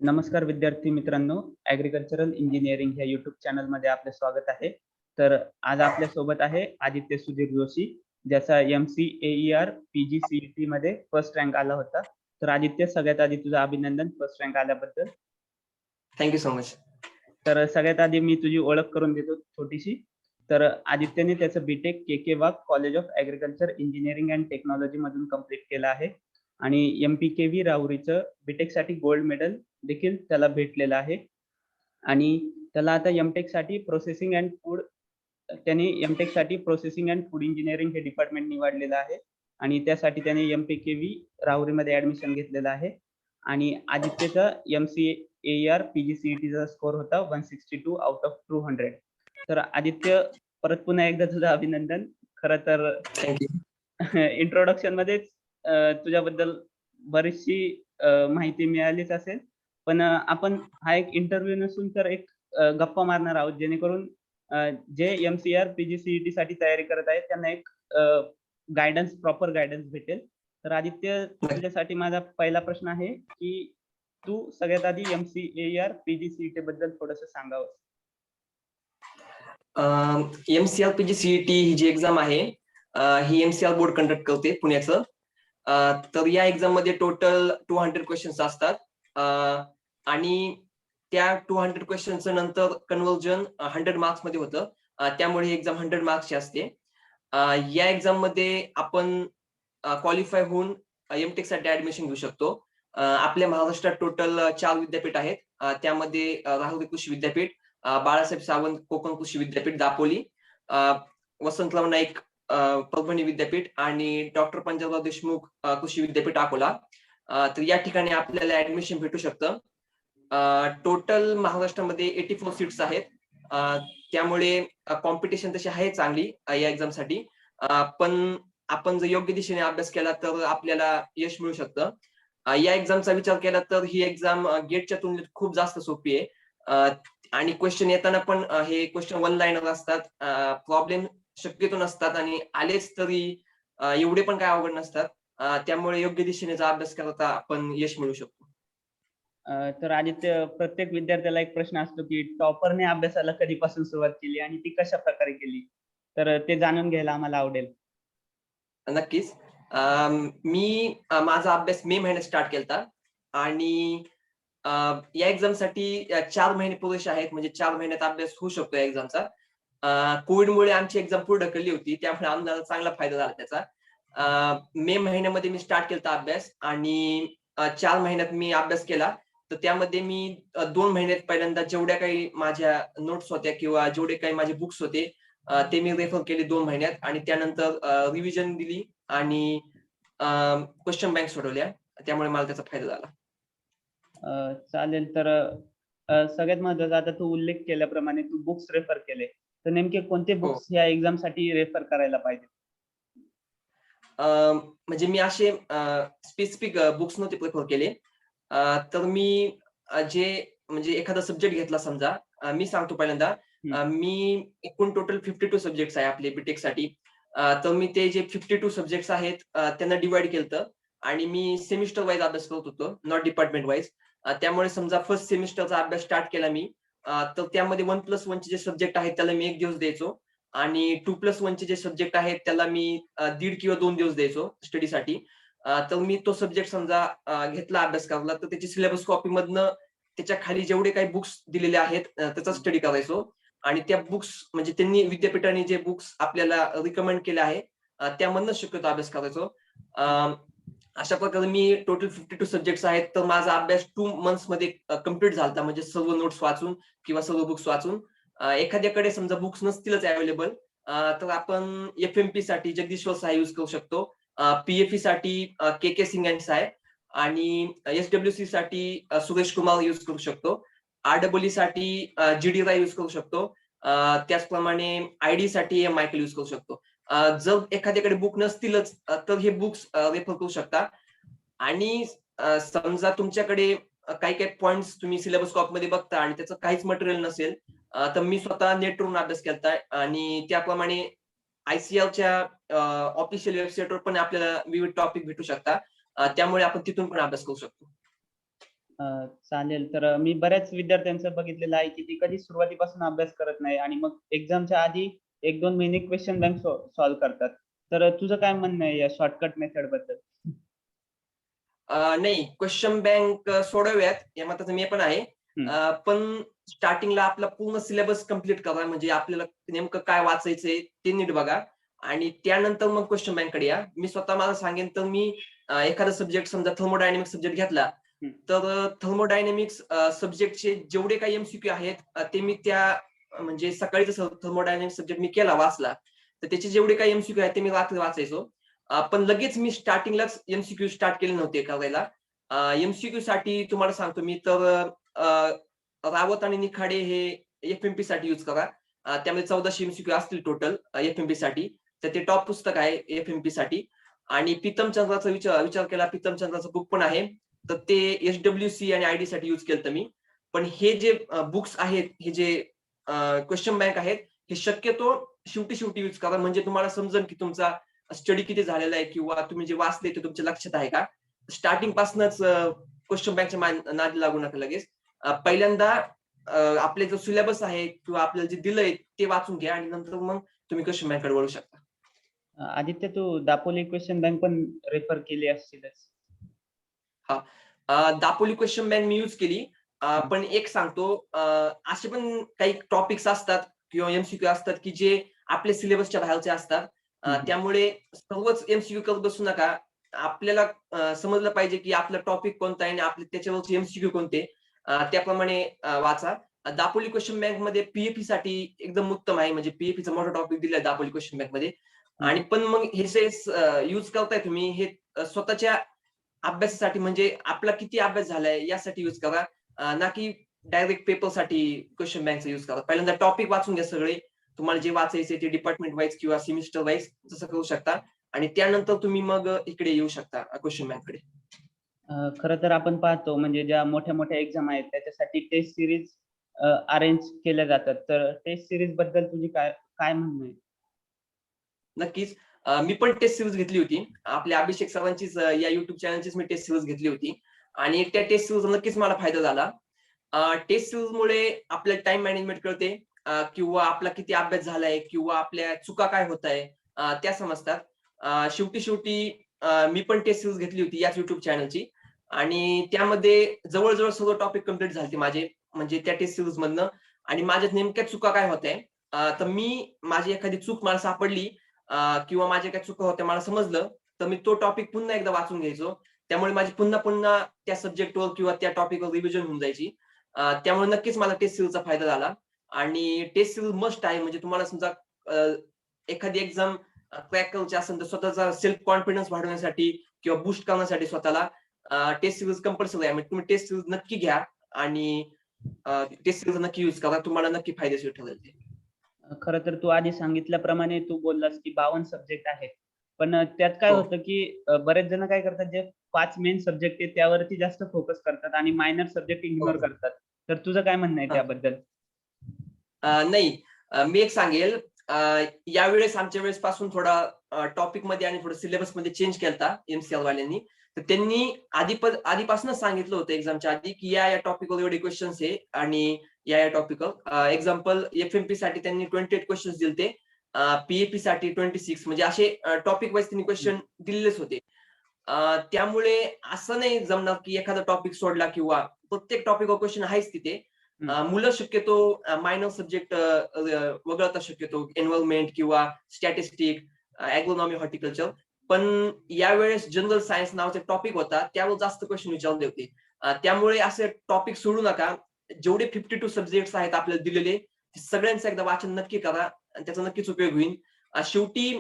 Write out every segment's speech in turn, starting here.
नमस्कार विद्यार्थी मित्रांनो, ॲग्रीकल्चरल इंजिनिअरिंग ह्या यूट्यूब चॅनलमध्ये आपले स्वागत आहे. तर आज आपल्यासोबत आहे आदित्य सुधीर जोशी, ज्याचा MCAER PGCET मध्ये फर्स्ट रँक आला होता. तर आदित्य, सगळ्यात आधी तुझं अभिनंदन फर्स्ट रँक आल्याबद्दल. Thank you so much. तर सगळ्यात आधी मी तुझी ओळख करून देतो छोटीशी. तर आदित्यने त्याचं BTech K Wagh college of agriculture engineering and technology मधून कंप्लीट केलं आहे आणि MPKV राहुरीचं बीटेकसाठी गोल्ड मेडल देखील त्याला भेटलेलं आहे. आणि त्याला आता एमटेकसाठी प्रोसेसिंग अँड फूड त्यांनी एमटेकसाठी प्रोसेसिंग अँड फूड इंजिनिअरिंग हे डिपार्टमेंट निवडलेलं आहे आणि त्यासाठी त्याने MPKV राहुरीमध्ये ऍडमिशन घेतलेलं आहे. आणि आदित्यचा MCAER PGCETचा स्कोर होता 162 आउट ऑफ 200. तर आदित्य, परत पुन्हा एकदा तुझं अभिनंदन. खरं तर थँक्यू. इंट्रोडक्शन मध्येच तुझ्याबद्दल बरीचशी माहिती मिळालीच असेल, पण आपण हा एक इंटरव्ह्यू नसून तर एक गप्पा मारणार आहोत, जेणेकरून जे MCAER PGCET साठी तयारी करत आहेत त्यांना एक प्रॉपर गायडन्स भेटेल. तर आदित्य, तुझ्यासाठी माझा पहिला प्रश्न आहे की तू सगळ्यात आधी MCAER PGCET बद्दल थोडंसं सांगावं. MCAER PGCET ही जी एक्झाम आहे, ही MCAER बोर्ड कंडक्ट करते पुण्याचं. तर या एक्झाम मध्ये टोटल 200 क्वेश्चन्स असतात आणि त्या 200 क्वेश्चन्स नंतर कन्व्हर्जन 100 मार्क्स मध्ये होतं. त्यामुळे ही एक्झाम 100 मार्क्सची असते. या एक्झाम मध्ये आपण क्वालिफाय होऊन एमटेक साठी ऍडमिशन घेऊ शकतो. आपल्या महाराष्ट्रात टोटल 4 विद्यापीठ आहेत. त्यामध्ये राहुरी कृषी विद्यापीठ, बाळासाहेब सावंत कोकण कृषी विद्यापीठ दापोली, वसंतराव नाईक परभणी विद्यापीठ आणि डॉक्टर पंजाबराव देशमुख कृषी विद्यापीठ अकोला. तर या ठिकाणी आपल्याला ऍडमिशन भेटू शकतं. टोटल महाराष्ट्रामध्ये 84 सीट्स आहेत. त्यामुळे कॉम्पिटिशन तशी आहे चांगली या एक्झाम साठी. पण आपण जर योग्य दिशेने अभ्यास केला तर आपल्याला यश मिळू शकतं. या एक्झामचा विचार केला तर ही एक्झाम गेटच्या तुलनेत खूप जास्त सोपी आहे आणि क्वेश्चन येताना पण हे क्वेश्चन वन लाईनर असतात. प्रॉब्लेम शक्यतो नसतात आणि आलेच तरी एवढे पण काय अवघड नसतात. त्यामुळे योग्य दिशेने जर अभ्यास केला तर आपण यश मिळू शकतो. तर आदित्य, प्रत्येक विद्यार्थ्याला एक प्रश्न असतो की टॉपरने अभ्यासाला कधीपासून सुरुवात केली आणि ती कशा प्रकारे केली, तर ते जाणून घ्यायला आम्हाला आवडेल. नक्कीच. मी माझा अभ्यास मे महिन्यात स्टार्ट केलता आणि या एक्झामसाठी 4 महिने पुरेसे आहेत. म्हणजे 4 महिन्यात अभ्यास होऊ शकतो या एक्झामचा. कोविडमुळे आमची एक्झाम पुढे ढकलली होती, त्यामुळे आम्हाला चांगला फायदा झाला त्याचा. मे महिन्यामध्ये मी स्टार्ट केलता अभ्यास आणि 4 महिन्यात मी अभ्यास केला. तर त्यामध्ये मी 2 महिन्यात पहिल्यांदा जेवढ्या काही माझ्या नोट्स होत्या किंवा जेवढे काही माझे बुक्स होते ते मी रेफर केले 2 महिन्यात आणि त्यानंतर रिव्हिजन दिली आणि क्वेश्चन बँक सोडवल्या. त्यामुळे मला त्याचा फायदा झाला. चालेल. तर सगळ्यात महत्त्वाचा, आता तू उल्लेख केल्याप्रमाणे तू बुक्स रेफर केले, तर नेमके कोणते हो. बुक्स या एक्झाम साठी रेफर करायला पाहिजे? म्हणजे मी असे स्पेसिफिक बुक्स नव्हते प्रिफर केले. तर मी जे म्हणजे एखादा सब्जेक्ट घेतला समजा, मी सांगतो पहिल्यांदा. मी एकूण टोटल 52 सब्जेक्ट्स आहे आपले बीटेक साठी. तर मी ते जे 52 सब्जेक्ट्स आहेत त्यांना डिवाइड केलं आणि मी सेमिस्टर वाईज अभ्यास करत होतो, नॉट डिपार्टमेंट वाईज. त्यामुळे समजा फर्स्ट सेमिस्टरचा अभ्यास स्टार्ट केला मी, तर त्यामध्ये 1+1 चे जे सब्जेक्ट आहेत त्याला मी 1 दिवस द्यायचो आणि 2+1 चे जे सब्जेक्ट आहेत त्याला मी 1.5 किंवा 2 दिवस द्यायचो स्टडीसाठी. तर मी तो सब्जेक्ट समजा घेतला अभ्यास करायला, तर त्याची सिलेबस कॉपी मधनं त्याच्या खाली जेवढे काही बुक्स दिलेले आहेत त्याचा स्टडी करायचो आणि त्या बुक्स म्हणजे त्यांनी विद्यापीठाने जे बुक्स आपल्याला रिकमेंड केले आहे त्यामधनं शक्यतो अभ्यास करायचो. अशा प्रकारे मी टोटल 52 सब्जेक्ट्स आहेत, तर माझा अभ्यास 2 मंथ्स मध्ये कम्प्लीट झाला, म्हणजे सर्व नोट्स वाचून किंवा सर्व बुक्स वाचून. एखाद्याकडे समजा बुक्स नसतीलच अवेलेबल, तर आपण FMP साठी जगदीश्वर सहाय यूज करू शकतो, PFE साठी KK सिंग अँड साय आणि SWC साठी सुरेश कुमार यूज करू शकतो, REE साठी GD राय यूज करू शकतो, त्याचप्रमाणे ID साठी मायकेल यूज करू शकतो. जर एखाद्याकडे बुक नसतीलच तर हे बुक्स रेफर करू शकता. आणि समजा तुमच्याकडे काही काही पॉइंट्स तुम्ही सिलेबस कॉपी मध्ये बघता आणि त्याचं काहीच मटेरियल नसेल, तर मी स्वतः नेटवरून अभ्यास केलता आणि त्याप्रमाणे ICARच्या ऑफिशियल वेबसाईटवर पण आपल्याला विविध टॉपिक भेटू शकतात. त्यामुळे आपण तिथून पण अभ्यास करू शकतो. चालेल. तर मी बऱ्याच विद्यार्थ्यांचं बघितलेलं आहे, की ती कधी सुरुवातीपासून अभ्यास करत नाही आणि मग एक्झामच्या आधी 1-2 महिने क्वेशन बँक सॉल्व्ह करतात. तर तुझं काय म्हणणं आहे या शॉर्टकट मेथड बद्दल? नाही, क्वेश्चन बँक सोडव्यात या मताचं मी पण आहे. हं. पण स्टार्टिंगला आपला पूर्ण सिलेबस कंप्लीट करा. म्हणजे आपल्याला नेमकं काय वाचायचंय ते नीट बघा आणि त्यानंतर मग क्वेश्चन बँककडे या. मी स्वतः मला सांगेन तर मी एखादा सब्जेक्ट समजा थर्मोडायनामिक्स सब्जेक्ट घेतला, हं. तर थर्मोडायनामिक्स सब्जेक्टचे जेवढे काही एमसीक्यू आहेत ते मी त्या म्हणजे सकाळी जसं थर्मोडायनामिक्स सब्जेक्ट मी केला, वाचला, तर त्याचे जेवढे काही एमसीक्यू आहेत ते मी वाचायचो. पण लगेच मी स्टार्टिंगलाच एमसीक्यू स्टार्ट केले नव्हते करायला. एमसीक्यू साठी तुम्हाला सांगतो मी तर रावत आणि निखाडे हे एफएमपी साठी यूज करा. त्यामध्ये 1400 एमसीक्यू असतील टोटल एफएमपी साठी. तर ते टॉप पुस्तक आहे एफएमपी साठी. आणि प्रीतमचंद्राचा विचार केला, प्रीतमचंद्राचं बुक पण आहे. तर ते एसडब्ल्यूसी आणि आयडी साठी यूज केलं मी. पण हे जे बुक्स आहेत, हे जे क्वेश्चन बँक आहेत, हे शक्यतो शेवटी यूज करा. म्हणजे तुम्हाला समजेल की तुमचा स्टडी किती झालेला आहे किंवा तुम्ही जे वाचले ते तुमच्या लक्षात आहे का. स्टार्टिंग पासूनच क्वेश्चन बँकच्या नादी लागू नका लगेच. पहिल्यांदा आपले जो सिलेबस आहे किंवा आपल्याला जे दिलंय ते वाचून घ्या आणि नंतर मग तुम्ही क्वेश्चन बँककडे वळू शकता. आदित्य, तू दापोली क्वेश्चन बँक पण रेफर केली असशीलच. दापोली क्वेश्चन बँक मी यूज केली. पण एक सांगतो, असे पण काही टॉपिक्स असतात किंवा एमसीक्यू असतात की जे आपल्या सिलेबसच्या बाहेरचे असतात. त्यामुळे सर्वच एमसीक्यू करत बसू नका. आपल्याला समजलं पाहिजे की आपला टॉपिक कोणता आहे आणि आपले त्याच्यावरचे एमसीक्यू कोणते, त्याप्रमाणे वाचा. दापोली क्वेश्चन बँक मध्ये पीएफई साठी एकदम उत्तम आहे. म्हणजे पीएफईचा मोठा टॉपिक दिलाय दापोली क्वेश्चन बँक मध्ये. आणि पण मग हे जे यूज करताय तुम्ही हे स्वतःच्या अभ्यासासाठी, म्हणजे आपला किती अभ्यास झालाय यासाठी यूज करा. ना की डायरेक्ट पेपरसाठी क्वेश्चन बँकचा यूज करा. पहिल्यांदा टॉपिक वाचून घ्या सगळे. तुम्हाला जे वाचायचे ते डिपार्टमेंट वाईज किंवा सेमिस्टर वाईज जसं करू शकता आणि त्यानंतर तुम्ही मग इकडे येऊ शकता क्वेश्चन बँककडे. खरं तर आपण पाहतो म्हणजे ज्या मोठ्या एक्झाम आहेत त्याच्यासाठी टेस्ट सिरीज अरेंज केल्या जातात. तर टेस्ट सिरीज बद्दल तुझी काय काय म्हणणं आहे? नक्कीच. मी पण टेस्ट सिरीज घेतली होती. आपल्या अभिषेक सरांचीच या YouTube चॅनलचीच मी टेस्ट सिरीज घेतली होती आणि त्या टेस्ट सिरीज नक्कीच मला फायदा झाला. टेस्ट सिरीजमुळे आपल्याला टाईम मॅनेजमेंट कळते, किंवा आपला किती अभ्यास झालाय किंवा आपल्या चुका काय होत आहे त्या समजतात. शेवटी मी पण टेस्ट सिरीज घेतली होती याच YouTube चॅनलची आणि त्यामध्ये जवळ सर्व टॉपिक कंप्लीट झालते माझे, म्हणजे त्या टेस्ट सिरीज मधनं. आणि माझ्या नेमक्या चुका काय होत्या, तर मी माझी एखादी चूक मला सापडली किंवा माझ्या काही चुका होत्या मला समजलं, तर मी तो टॉपिक पुन्हा एकदा वाचून घ्यायचो. त्यामुळे माझी पुन्हा त्या सब्जेक्टवर किंवा त्या टॉपिकवर रिव्हिजन होऊन जायची. त्यामुळे नक्कीच मला टेस्ट सिरीजचा फायदा झाला आणि टेस्ट सिरीज मस्ट आहे. म्हणजे तुम्हाला समजा एखादी एक्झाम क्रॅक करायची असेल तर स्वतःचा सेल्फ कॉन्फिडन्स वाढवण्यासाठी किंवा बूस्ट करण्यासाठी स्वतःला टेस्ट सिरीज कंपल्सरी आहे. म्हणजे तुम्ही टेस्ट सिरीज नक्की घ्या आणि टेस्ट सिरीज नक्की यूज करा. तुम्हाला नक्की फायदेशीर ठरेल ते. खरं तर तू आधी सांगितल्याप्रमाणे तू बोललास की 52 सब्जेक्ट आहेत. पण त्यात काय हो. होतं की बरेच जण काय करतात, जे 5 मेन सब्जेक्ट आहेत त्यावरती जास्त फोकस करतात आणि मायनर सब्जेक्ट हो, इग्नोर हो. करतात. तर तुझं काय म्हणणं आहे हां. त्याबद्दल? नाही, मी एक सांगेल, यावेळेस आमच्या वेळेस पासून थोडा टॉपिक मध्ये आणि थोडं सिलेबस मध्ये चेंज केलता एमसीएल वाल्यांनी. तर त्यांनी आधीपासूनच सांगितलं होतं एक्झामच्या आधी, की या टॉपिकवर एवढे क्वेश्चन्स आहे आणि या टॉपिकवर एक्झाम्पल एफएमपी साठी त्यांनी 28 क्वेश्चन्स दिलते. पीएपी साठी 26, म्हणजे असे टॉपिक वाईज त्यांनी क्वेश्चन दिलेलेच होते. त्यामुळे असं नाही जमणार की एखादा टॉपिक सोडला किंवा प्रत्येक टॉपिकवर क्वेश्चन आहेच तिथे. मुलं शक्यतो मायनर सब्जेक्ट वगळतात शक्यतो, एन्व्हायरमेंट किंवा स्टॅटिस्टिक, ॲग्रोनॉमी, हॉर्टिकल्चर. पण यावेळेस जनरल सायन्स नावाचा टॉपिक होता, त्यावर जास्त क्वेश्चन विचारले होते. त्यामुळे असे टॉपिक सोडू नका. जेवढे 52 सब्जेक्ट्स आहेत आपल्याला दिलेले, ते सगळ्यांचं एकदा वाचन नक्की करा आणि त्याचा नक्कीच उपयोग होईल. शेवटी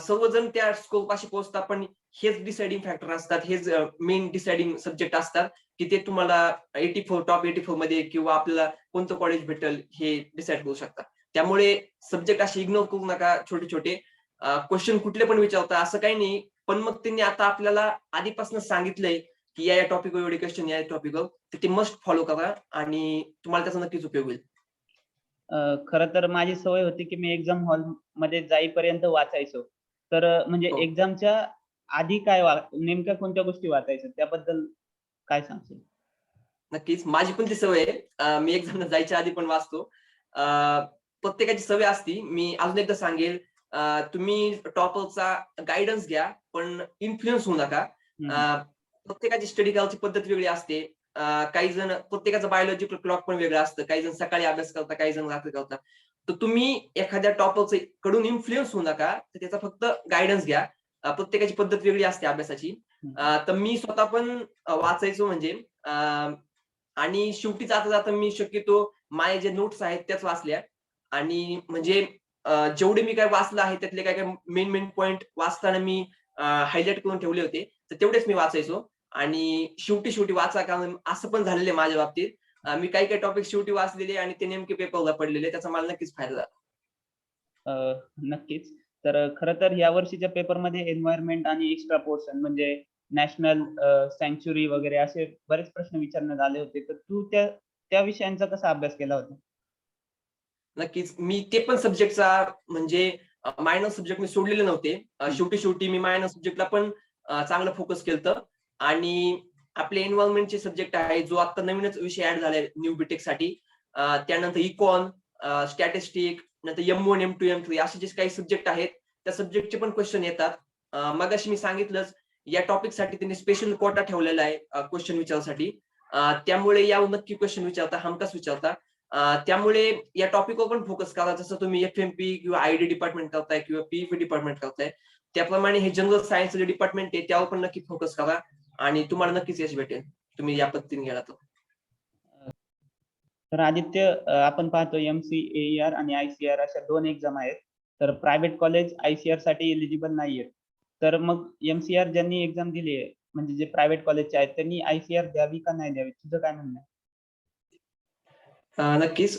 सर्वजण त्या स्कोर पाशी पोहोचतात, पण हेच डिसाइडिंग फॅक्टर असतात, हेच मेन डिसाइडिंग सब्जेक्ट असतात, की ते तुम्हाला 84 टॉप 84 मध्ये किंवा आपल्याला कोणतं कॉलेज भेटेल हे डिसाईड करू शकता. त्यामुळे सब्जेक्ट असे इग्नोर करू नका छोटे-छोटे. क्वेश्चन कुठले पण विचारता असं काही नाही. पण मग त्यांनी आता आपल्याला आधीपासूनच सांगितलंय, की या टॉपिकवर एवढे क्वेश्चन, या टॉपिकवर, तर ते मस्ट फॉलो करा आणि तुम्हाला त्याचा नक्कीच उपयोग होईल. खरं तर माझी सवय होती की मी एक्झाम हॉलमध्ये जाईपर्यंत वाचायचो. तर म्हणजे हो. एक्झामच्या आधी नेमक्या कोणत्या गोष्टी वाचायच्या त्याबद्दल काय सांगशील? नक्कीच. माझी पण ती सवय आहे. मी एक्झामला जायच्या आधी पण वाचतो. प्रत्येकाची सवय असती. मी अजून एकदा सांगेल, तुम्ही टॉपरचा गाईडन्स घ्या, पण इन्फ्लुअन्स होऊ नका. प्रत्येकाची स्टडी करायची पद्धत वेगळी असते. काही जण प्रत्येकाचं बायोलॉजिकल क्लॉक पण वेगळं असतं. काही जण सकाळी अभ्यास करतात, काही जण रात्री करतात. तर तुम्ही एखाद्या टॉपरचं कडून इन्फ्लुअन्स होऊ नका. तर त्याचा फक्त गाईडन्स घ्या. प्रत्येकाची पद्धत वेगळी असते अभ्यासाची. तर मी स्वतः पण वाचायचो म्हणजे आणि शेवटी जाता मी शक्यतो माझे जे नोट्स आहेत त्याच वाचल्या आणि म्हणजे जेवढे मी काय वाचलं आहे त्यातले काय काय मेन पॉइंट वाचताना मी हायलाइट करून ठेवले होते. तर तेवढेच मी वाचायचो आणि शेवटी वाचा, कारण असं पण झालेलं आहे माझ्या बाबतीत. मी काही टॉपिक शेवटी वाचलेले आणि ते नेमके पेपरला पडलेले. त्याचा मला नक्कीच फायदा झाला. नक्कीच. तर खरं तर या वर्षीच्या पेपरमध्ये एन्व्हायर्नमेंट आणि एक्स्ट्रा पोर्शन म्हणजे नॅशनल सँच्युरी वगैरे असे बरेच प्रश्न विचारण्यात आले होते. तर तू त्या विषयांचा कसा अभ्यास केला होता? नक्कीच. मी ते पण सब्जेक्टचा म्हणजे मायनर सब्जेक्ट मी सोडलेले नव्हते. शेवटी मी मायनर सब्जेक्टला पण चांगलं फोकस केलतं आणि आपले एन्व्हायर्नमेंटचे सब्जेक्ट आहे, जो आता नवीनच विषय ॲड झालाय न्यू बीटेकसाठी. त्यानंतर इकॉन, स्टॅटिस्टिक, नंतर M1, M2, M3 असे जे काही सब्जेक्ट आहेत, त्या सब्जेक्टचे पण क्वेश्चन येतात. मगाशी मी सांगितलंच, या टॉपिकसाठी त्यांनी स्पेशल कोटा ठेवलेला आहे क्वेश्चन विचारसाठी. त्यामुळे यावर नक्की क्वेश्चन विचारता, हमखास विचारता. त्यामुळे या टॉपिकवर पण फोकस करा. जसं तुम्ही FMP किंवा आयडी डिपार्टमेंट करताय किंवा PEP डिपार्टमेंट करताय. त्याप्रमाणे हे जनरल सायन्सचं जे डिपार्टमेंट आहे त्यावर पण नक्की फोकस करा आणि तुम्हाला नक्कीच यश भेटेल. तुम्ही या पद्धतीने गेला तर. तर आदित्य, आपण पाहतो MCAER आणि ICAR अशा 2 एक्झाम आहेत. तर प्रायव्हेट कॉलेज ICAR साठी एलिजिबल नाहीये. तर मग MCAR ज्यांनी एक्झाम दिली आहे, म्हणजे जे प्रायव्हेट कॉलेजचे आहेत, त्यांनी ICAR द्यावी का नाही द्यावी? तुझं काय म्हणणं आहे? नक्कीच.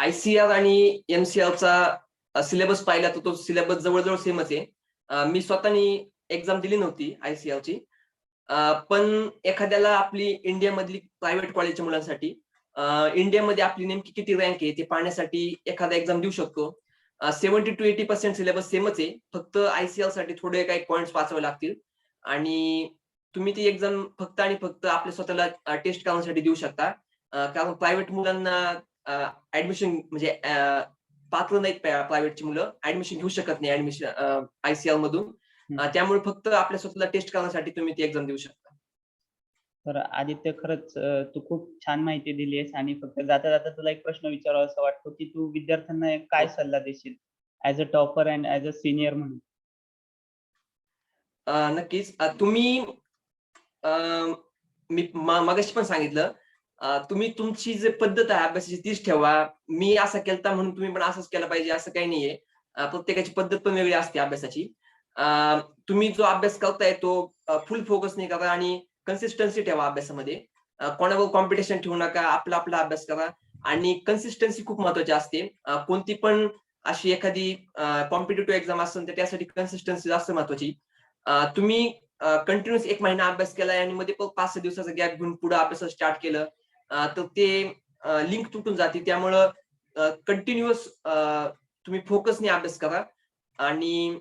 ICAR आणि MCARचा सिलेबस पाहिला तर तो सिलेबस जवळ-जवळ सेमच आहे. मी स्वतःनी एक्झाम दिली नव्हती ICARची. पण एखाद्याला आपली इंडियामधली प्रायव्हेट कॉलेजच्या मुलांसाठी इंडियामध्ये आपली नेमकी किती रँक आहे ते पाहण्यासाठी एखादा एक्झाम देऊ शकतो. 70% to 80% सिलेबस सेमच आहे. फक्त ICARसाठी थोडे काही पॉइंट्स वाचावे लागतील आणि तुम्ही ती एक्झाम फक्त आणि फक्त आपल्या स्वतःला टेस्ट करण्यासाठी देऊ शकता. कारण प्रायव्हेट मुलांना ॲडमिशन म्हणजे पात्र नाहीत प्रायव्हेटची मुलं ॲडमिशन घेऊ शकत नाही ICAR मधून. त्यामुळे फक्त आपल्या स्वतःला टेस्ट करण्यासाठी तुम्ही ती एक्झाम देऊ शकता. तर आदित्य, खरंच तू खूप छान माहिती दिली आहेस आणि फक्त जाता-जाता तुला एक प्रश्न विचारावासा वाटतो, की तू विद्यार्थ्यांना एक काय सल्ला देशील as a topper and as a senior म्हणून? नक्कीच. तुम्ही मी मगाशी पण सांगितलं, तुम्ही तुमची जी पद्धत आहे अभ्यासाची तीच ठेवा. मी असा केलता म्हणून तुम्ही पण असंच केलं पाहिजे असं काही नाहीये. प्रत्येकाची पद्धत पण वेगळी असते अभ्यासाची. अ, तुम्ही जो अभ्यास करताय तो फुल फोकस नाही करा आणि कन्सिस्टन्सी ठेवा अभ्यासामध्ये. कोणावर कॉम्पिटिशन ठेवू नका. आपला अभ्यास करा आणि कन्सिस्टन्सी खूप महत्त्वाची असते. कोणती पण अशी एखादी कॉम्पिटिटिव्ह एक्झाम असेल तर त्यासाठी कन्सिस्टन्सी जास्त महत्त्वाची. तुम्ही कंटिन्यूअस 1 महिना अभ्यास केलाय आणि मध्ये 5-6 दिवसाचा गॅप घेऊन पुढे अभ्यासाला स्टार्ट केलं, तर ते लिंक तुटून जाते. त्यामुळं कंटिन्यूअस तुम्ही फोकसने अभ्यास करा आणि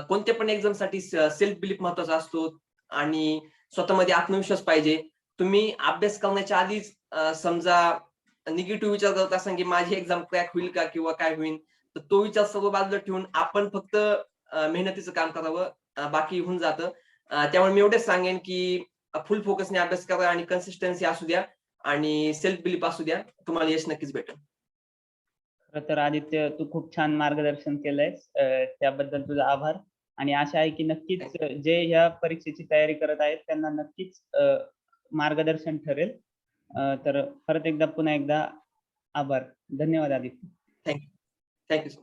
कोणत्या पण एक्झामसाठी सेल्फ बिलीफ महत्वाचा असतो आणि स्वतःमध्ये आत्मविश्वास पाहिजे. तुम्ही अभ्यास करण्याच्या आधीच समजा निगेटिव्ह विचार करत असाल, की माझी एक्झाम क्रॅक होईल का किंवा काय होईल? तर तो विचार सर्व बाजूला ठेवून आपण फक्त मेहनतीचं काम करावं. बाकी होऊन जातं. त्यामुळे मी एवढंच सांगेन, की फुल फोकसने अभ्यास करा आणि कन्सिस्टन्सी असू द्या आणि सेल्फ बिलीफ असू द्या. तुम्हाला यश नक्कीच भेटेल. खरं तर आदित्य, तू खूप छान मार्गदर्शन केलंयस. त्याबद्दल तुझा आभार आणि आशा आहे की नक्कीच जे ह्या परीक्षेची तयारी करत आहेत त्यांना नक्कीच मार्गदर्शन ठरेल. तर परत एकदा पुन्हा एकदा आभार. धन्यवाद Aditya. Thank you. Thank you.